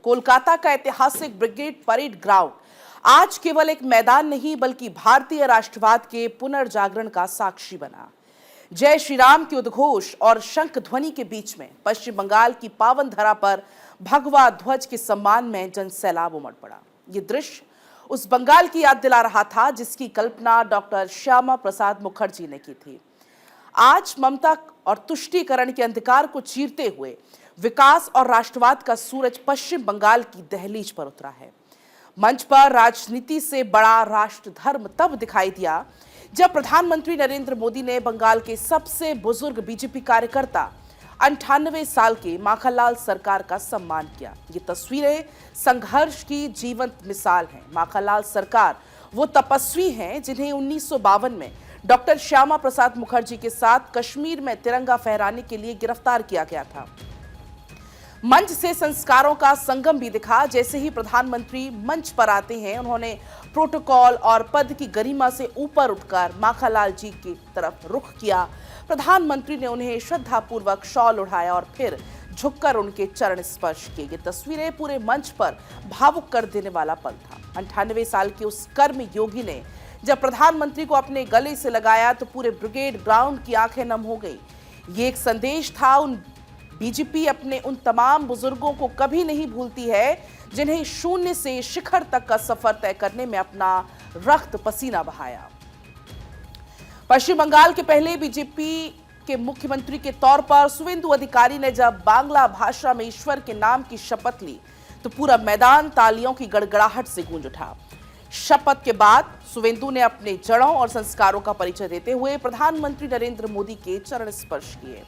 कोलकाता का ऐतिहासिक brigade parade ground आज केवल एक मैदान नहीं बल्कि भारतीय राष्ट्रवाद के पुनर्जागरण का साक्षी बना। जय श्री राम के उद्घोष और शंख ध्वनि के बीच में पश्चिम बंगाल की पावन धरा पर भगवा ध्वज के सम्मान में जनसैलाब उमड़ पड़ा। ये दृश्य उस बंगाल की याद दिला रहा था जिसकी कल्पना डॉक्टर श्यामा प्रसाद मुखर्जी ने की थी। आज ममता और तुष्टीकरण के अंधकार को चीरते हुए विकास और राष्ट्रवाद का सूरज पश्चिम बंगाल की दहलीज पर उतरा है। मंच पर राजनीति से बड़ा राष्ट्र धर्म तब दिखाई दिया जब प्रधानमंत्री नरेंद्र मोदी ने बंगाल के सबसे बुजुर्ग बीजेपी कार्यकर्ता 98 साल के माखनलाल सरकार का सम्मान किया। ये तस्वीरें संघर्ष की जीवंत मिसाल हैं। माखनलाल सरकार वो तपस्वी हैं जिन्हें 1952 में डॉक्टर श्यामा प्रसाद मुखर्जी के साथ कश्मीर में तिरंगा फहराने के लिए गिरफ्तार किया गया था। मंच से संस्कारों का संगम भी दिखा। जैसे ही प्रधानमंत्री मंच पर आते हैं, उन्होंने प्रोटोकॉल और पद की गरिमा से ऊपर उठकर माखनलाल जी की तरफ रुख किया। प्रधानमंत्री ने उन्हें श्रद्धापूर्वक शॉल उठाया और फिर झुककर उनके चरण स्पर्श किए। ये तस्वीरें पूरे मंच पर भावुक कर देने वाला पल था। 98 साल के उस कर्म योगी ने जब प्रधानमंत्री को अपने गले से लगाया तो पूरे ब्रिगेड ग्राउंड की आंखें नम हो गई। ये एक संदेश था, बीजेपी अपने उन तमाम बुजुर्गों को कभी नहीं भूलती है जिन्हें शून्य से शिखर तक का सफर तय करने में अपना रक्त पसीना बहाया। पश्चिम बंगाल के पहले बीजेपी के मुख्यमंत्री के तौर पर शुवेंदु अधिकारी ने जब बांग्ला भाषा में ईश्वर के नाम की शपथ ली तो पूरा मैदान तालियों की गड़गड़ाहट से गूंज उठा। शपथ के बाद शुवेंदु ने अपने जड़ों और संस्कारों का परिचय देते हुए प्रधानमंत्री नरेंद्र मोदी के चरण स्पर्श किए।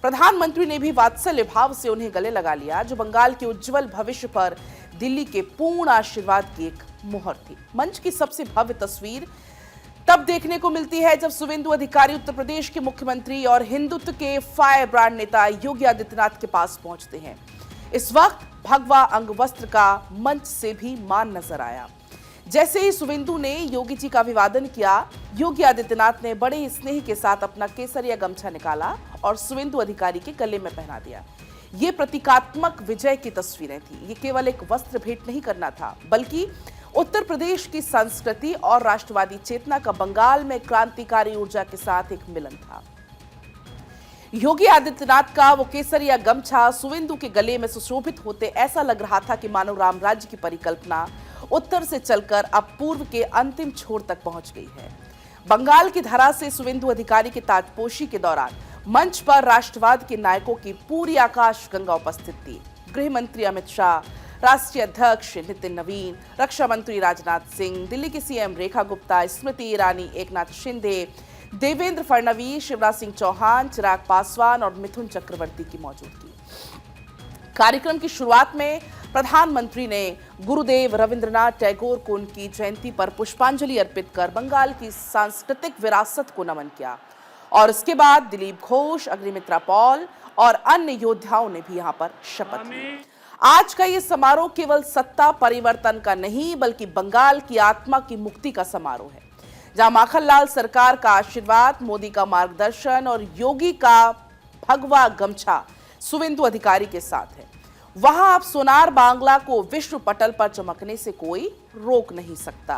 प्रधानमंत्री ने भी वात्सल्य भाव से उन्हें गले लगा लिया, जो बंगाल के उज्जवल भविष्य पर दिल्ली के पूर्ण आशीर्वाद की एक मुहर थी। मंच की सबसे भव्य तस्वीर तब देखने को मिलती है जब शुवेंदु अधिकारी उत्तर प्रदेश के मुख्यमंत्री और हिंदुत्व के फायर ब्रांड नेता योगी आदित्यनाथ के पास पहुंचते हैं। इस वक्त भगवा अंग वस्त्र का मंच से भी मान नजर आया। जैसे ही शुवेंदु ने योगी जी का अभिवादन किया, योगी आदित्यनाथ ने बड़े स्नेह के साथ अपना केसरिया गमछा निकाला और शुवेंदु अधिकारी के गले में पहना दिया। ये प्रतीकात्मक विजय की तस्वीरें थी। ये केवल एक वस्त्र भेंट नहीं करना था, बल्कि उत्तर प्रदेश की संस्कृति और राष्ट्रवादी चेतना का बंगाल में क्रांतिकारी ऊर्जा के साथ एक मिलन था। योगी आदित्यनाथ का वो केसरिया गमछा शुवेंदु के गले में सुशोभित होते ऐसा लग रहा था कि मानव राम राज्य की परिकल्पना उत्तर से चलकर अब पूर्व के अंतिम छोर तक पहुंच गई है। बंगाल की धरा से शुवेंदु अधिकारी की ताजपोशी के दौरान मंच पर राष्ट्रवाद के नायकों की पूरी आकाश गंगा उपस्थित थी। गृह मंत्री अमित शाह, राष्ट्रीय अध्यक्ष नितिन नवीन, रक्षा मंत्री राजनाथ सिंह, दिल्ली की सीएम रेखा गुप्ता, स्मृति ईरानी, एकनाथ शिंदे, देवेंद्र फडणवीस, शिवराज सिंह चौहान, चिराग पासवान और मिथुन चक्रवर्ती की मौजूदगी। कार्यक्रम की शुरुआत में प्रधानमंत्री ने गुरुदेव रविंद्रनाथ टैगोर को उनकी जयंती पर पुष्पांजलि अर्पित कर बंगाल की सांस्कृतिक विरासत को नमन किया और इसके बाद दिलीप घोष, अग्निमित्रा पॉल और अन्य योद्धाओं ने भी यहां पर शपथ ली। आज का ये समारोह केवल सत्ता परिवर्तन का नहीं बल्कि बंगाल की आत्मा की मुक्ति का समारोह है, जहां माखनलाल सरकार का आशीर्वाद, मोदी का मार्गदर्शन और योगी का भगवा गमछा शुवेंदु अधिकारी के साथ है। वहां अब सोनार बांग्ला को विश्व पटल पर चमकने से कोई रोक नहीं सकता।